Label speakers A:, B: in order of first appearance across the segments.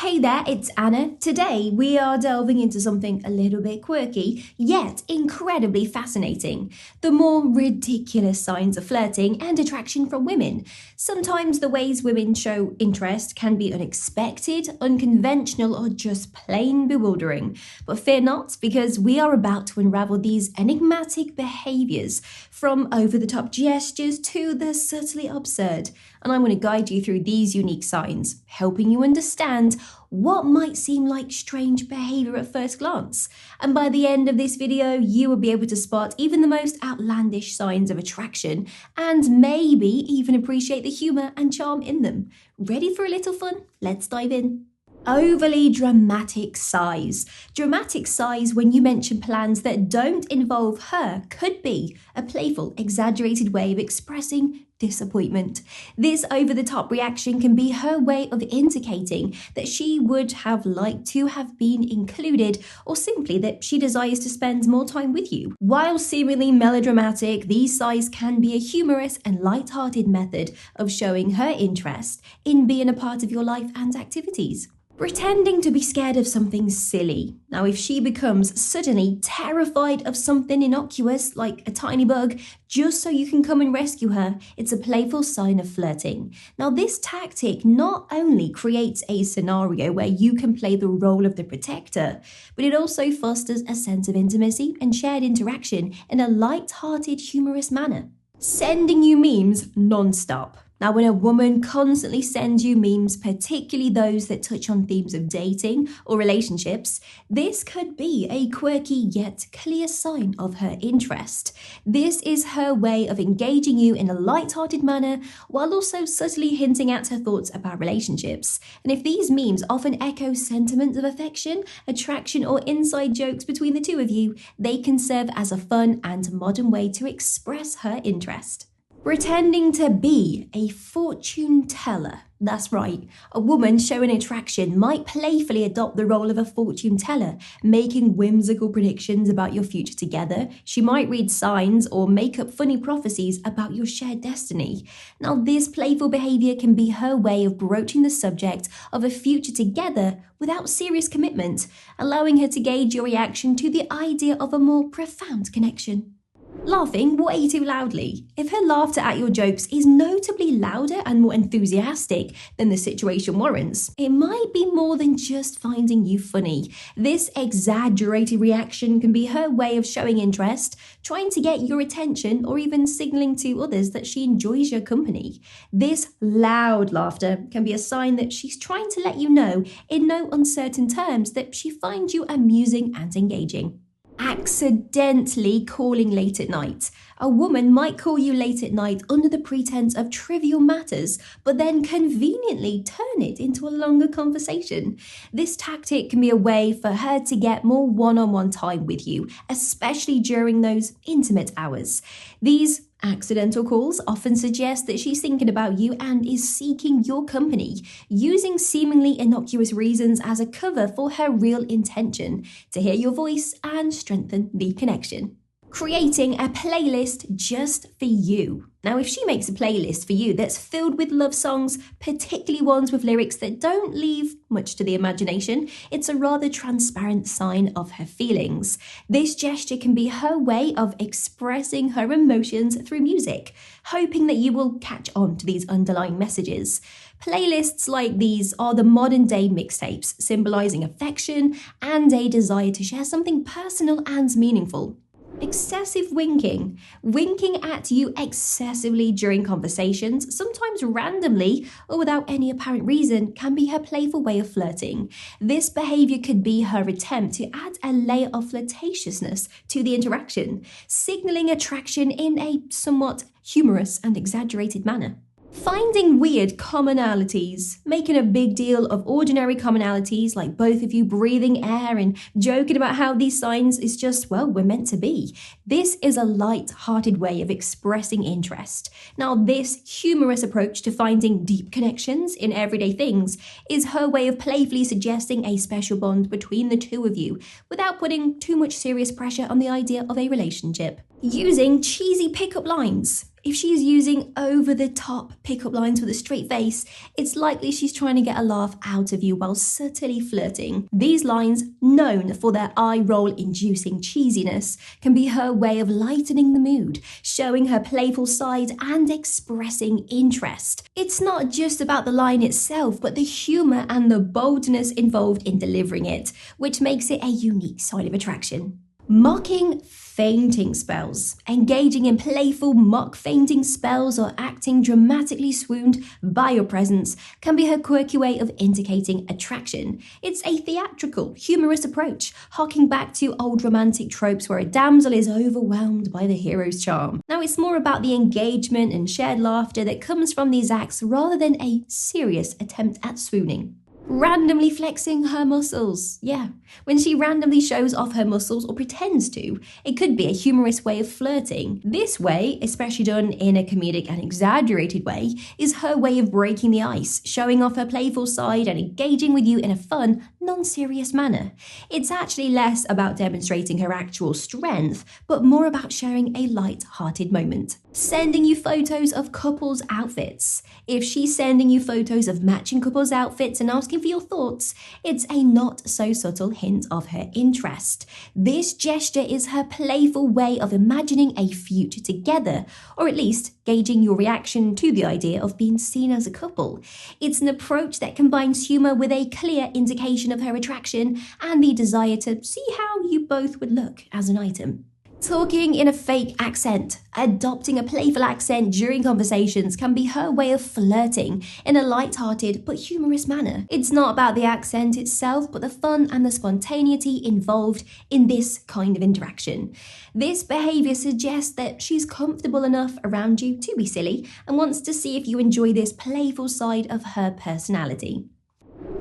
A: Hey there, it's Anna. Today we are delving into something a little bit quirky, yet incredibly fascinating. The more ridiculous signs of flirting and attraction from women. Sometimes the ways women show interest can be unexpected, unconventional, or just plain bewildering. But fear not, because we are about to unravel these enigmatic behaviors, from over-the-top gestures to the subtly absurd. And I'm going to guide you through these unique signs, helping you understand what might seem like strange behavior at first glance. And by the end of this video, you will be able to spot even the most outlandish signs of attraction and maybe even appreciate the humor and charm in them. Ready for a little fun? Let's dive in. Overly dramatic sighs. Dramatic sighs when you mention plans that don't involve her could be a playful, exaggerated way of expressing disappointment. This over-the-top reaction can be her way of indicating that she would have liked to have been included, or simply that she desires to spend more time with you. While seemingly melodramatic, these sighs can be a humorous and light-hearted method of showing her interest in being a part of your life and activities. Pretending to be scared of something silly. Now, if she becomes suddenly terrified of something innocuous like a tiny bug, just so you can come and rescue her, it's a playful sign of flirting. Now, this tactic not only creates a scenario where you can play the role of the protector, but it also fosters a sense of intimacy and shared interaction in a light-hearted, humorous manner. Sending you memes nonstop. Now, when a woman constantly sends you memes, particularly those that touch on themes of dating or relationships, this could be a quirky yet clear sign of her interest. This is her way of engaging you in a light-hearted manner while also subtly hinting at her thoughts about relationships. And if these memes often echo sentiments of affection, attraction, or inside jokes between the two of you, they can serve as a fun and modern way to express her interest. Pretending to be a fortune teller. That's right, a woman showing attraction might playfully adopt the role of a fortune teller, making whimsical predictions about your future together. She might read signs or make up funny prophecies about your shared destiny. Now, this playful behavior can be her way of broaching the subject of a future together without serious commitment, allowing her to gauge your reaction to the idea of a more profound connection. Laughing way too loudly. If her laughter at your jokes is notably louder and more enthusiastic than the situation warrants, it might be more than just finding you funny. This exaggerated reaction can be her way of showing interest, trying to get your attention, or even signaling to others that she enjoys your company. This loud laughter can be a sign that she's trying to let you know in no uncertain terms that she finds you amusing and engaging. Accidentally calling late at night. A woman might call you late at night under the pretense of trivial matters, but then conveniently turn it into a longer conversation. This tactic can be a way for her to get more one-on-one time with you, especially during those intimate hours. These accidental calls often suggest that she's thinking about you and is seeking your company, using seemingly innocuous reasons as a cover for her real intention to hear your voice and strengthen the connection. Creating a playlist just for you. Now, if she makes a playlist for you that's filled with love songs, particularly ones with lyrics that don't leave much to the imagination, it's a rather transparent sign of her feelings. This gesture can be her way of expressing her emotions through music, hoping that you will catch on to these underlying messages. Playlists like these are the modern-day mixtapes, symbolizing affection and a desire to share something personal and meaningful. Excessive winking. Winking at you excessively during conversations, sometimes randomly or without any apparent reason, can be her playful way of flirting. This behavior could be her attempt to add a layer of flirtatiousness to the interaction, signaling attraction in a somewhat humorous and exaggerated manner. Finding weird commonalities, making a big deal of ordinary commonalities like both of you breathing air and joking about how these signs is just, well, we're meant to be. This is a light-hearted way of expressing interest. Now, this humorous approach to finding deep connections in everyday things is her way of playfully suggesting a special bond between the two of you without putting too much serious pressure on the idea of a relationship. Using cheesy pickup lines. If she's using over-the-top pickup lines with a straight face, it's likely she's trying to get a laugh out of you while subtly flirting. These lines, known for their eye-roll-inducing cheesiness, can be her way of lightening the mood, showing her playful side and expressing interest. It's not just about the line itself, but the humour and the boldness involved in delivering it, which makes it a unique sign of attraction. Mocking fainting spells. Engaging in playful mock fainting spells or acting dramatically swooned by your presence can be her quirky way of indicating attraction. It's a theatrical, humorous approach, harking back to old romantic tropes where a damsel is overwhelmed by the hero's charm. Now, it's more about the engagement and shared laughter that comes from these acts rather than a serious attempt at swooning. Randomly flexing her muscles. Yeah, when she randomly shows off her muscles or pretends to, it could be a humorous way of flirting. This way, especially done in a comedic and exaggerated way, is her way of breaking the ice, showing off her playful side and engaging with you in a fun, non-serious manner. It's actually less about demonstrating her actual strength, but more about sharing a light-hearted moment. Sending you photos of couples' outfits. If she's sending you photos of matching couples' outfits and asking for your thoughts, it's a not so subtle hint of her interest. This gesture is her playful way of imagining a future together, or at least gauging your reaction to the idea of being seen as a couple. It's an approach that combines humour with a clear indication of her attraction and the desire to see how you both would look as an item. Talking in a fake accent. Adopting a playful accent during conversations can be her way of flirting in a light-hearted but humorous manner. It's not about the accent itself, but the fun and the spontaneity involved in this kind of interaction. This behaviour suggests that she's comfortable enough around you to be silly and wants to see if you enjoy this playful side of her personality.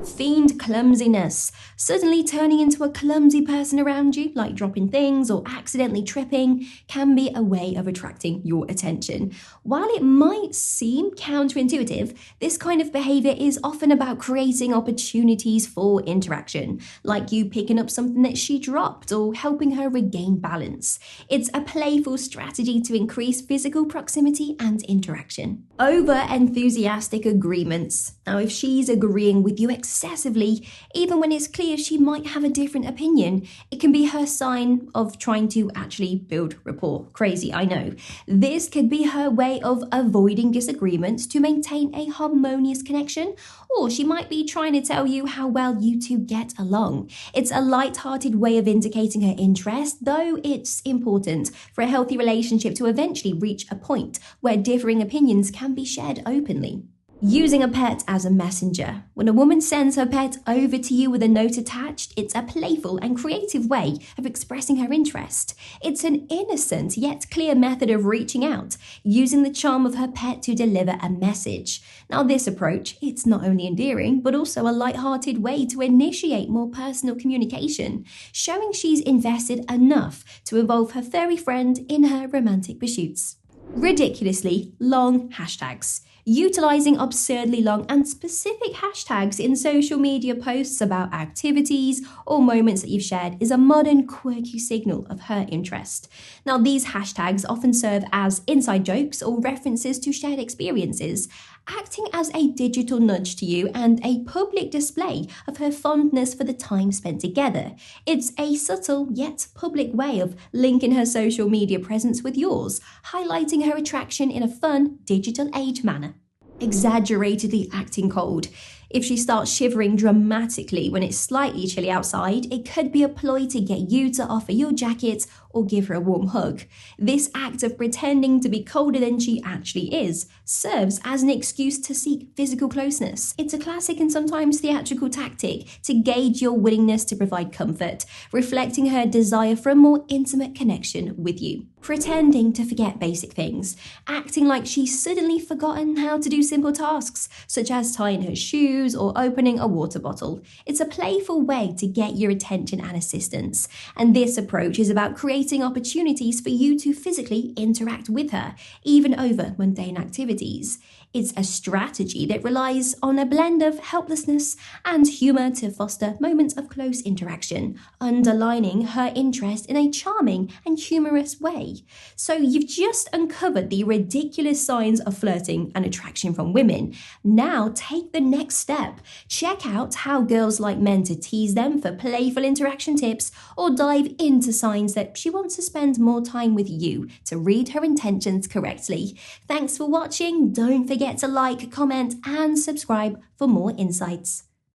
A: Feigned clumsiness. Suddenly turning into a clumsy person around you, like dropping things or accidentally tripping, can be a way of attracting your attention. While it might seem counterintuitive, this kind of behaviour is often about creating opportunities for interaction, like you picking up something that she dropped or helping her regain balance. It's a playful strategy to increase physical proximity and interaction. Over-enthusiastic agreements. Now, if she's agreeing with you excessively, even when it's clear she might have a different opinion, it can be her sign of trying to actually build rapport. Crazy, I know. This could be her way of avoiding disagreements to maintain a harmonious connection, or she might be trying to tell you how well you two get along. It's a light-hearted way of indicating her interest, though it's important for a healthy relationship to eventually reach a point where differing opinions can be shared openly. Using a pet as a messenger. When a woman sends her pet over to you with a note attached, it's a playful and creative way of expressing her interest. It's an innocent yet clear method of reaching out, using the charm of her pet to deliver a message. Now, this approach, it's not only endearing, but also a light-hearted way to initiate more personal communication, showing she's invested enough to involve her furry friend in her romantic pursuits. Ridiculously long hashtags. Utilizing absurdly long and specific hashtags in social media posts about activities or moments that you've shared is a modern quirky signal of her interest. Now, these hashtags often serve as inside jokes or references to shared experiences, acting as a digital nudge to you and a public display of her fondness for the time spent together. It's a subtle yet public way of linking her social media presence with yours, highlighting her attraction in a fun, digital age manner. Exaggeratedly acting cold. If she starts shivering dramatically when it's slightly chilly outside, it could be a ploy to get you to offer your jacket or give her a warm hug. This act of pretending to be colder than she actually is serves as an excuse to seek physical closeness. It's a classic and sometimes theatrical tactic to gauge your willingness to provide comfort, reflecting her desire for a more intimate connection with you. Pretending to forget basic things, acting like she's suddenly forgotten how to do simple tasks, such as tying her shoes or opening a water bottle. It's a playful way to get your attention and assistance, and this approach is about creating opportunities for you to physically interact with her, even over mundane activities. It's a strategy that relies on a blend of helplessness and humour to foster moments of close interaction, underlining her interest in a charming and humorous way. So you've just uncovered the ridiculous signs of flirting and attraction from women. Now take the next step. Check out how girls like men to tease them for playful interaction tips, or dive into signs that she wants to spend more time with you to read her intentions correctly. Thanks for watching. Don't forget to like, comment, and subscribe for more insights.